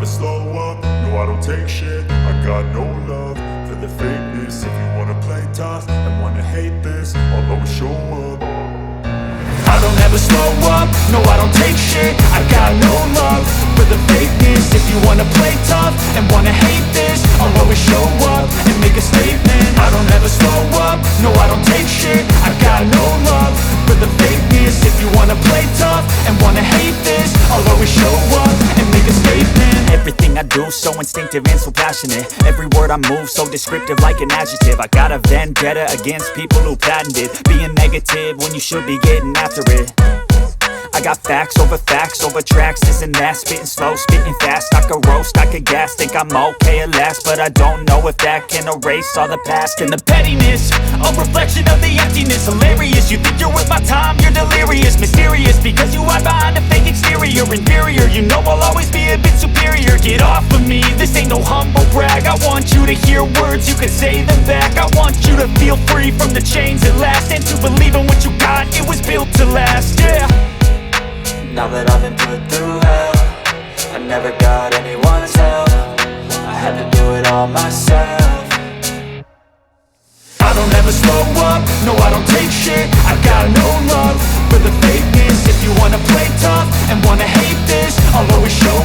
slow up, no I don't take shit. I got no love for the fakeness. If you wanna play tough and wanna hate this, I'll always show up. I don't ever slow up, no I don't take shit. I got no love for the fakeness. If you wanna play tough and wanna hate this, I'll always show up and make a statement. I don't ever slow up, no I don't take shit. I got no love for the fakeness. If you wanna play tough and wanna hate this, I'll always show up and make a statement. Everything I do so instinctive and so passionate. Every word I move so descriptive like an adjective. I got a vendetta against people who patented being negative when you should be getting after it. I got facts over tracks, this and that. Spitting slow, spitting fast, I could roast, I could gas. Think I'm okay at last, but I don't know if that can erase all the past. And the pettiness, a reflection of the emptiness. Hilarious, you think you're worth my time, you're delirious. Mysterious, because you hide behind a fake exterior. Inferior, you know I'll always be a bit superior. Get off of me, this ain't no humble brag. I want you to hear words, you can say them back. I want you to feel free from the chains at last, and to believe in what you got, it was built to last, yeah. Now that I've been put through hell, I never got anyone's help. I had to do it all myself. I don't ever slow up, no I don't take shit. I got no love for the fakeness. If you wanna play tough and wanna hate this, I'll always show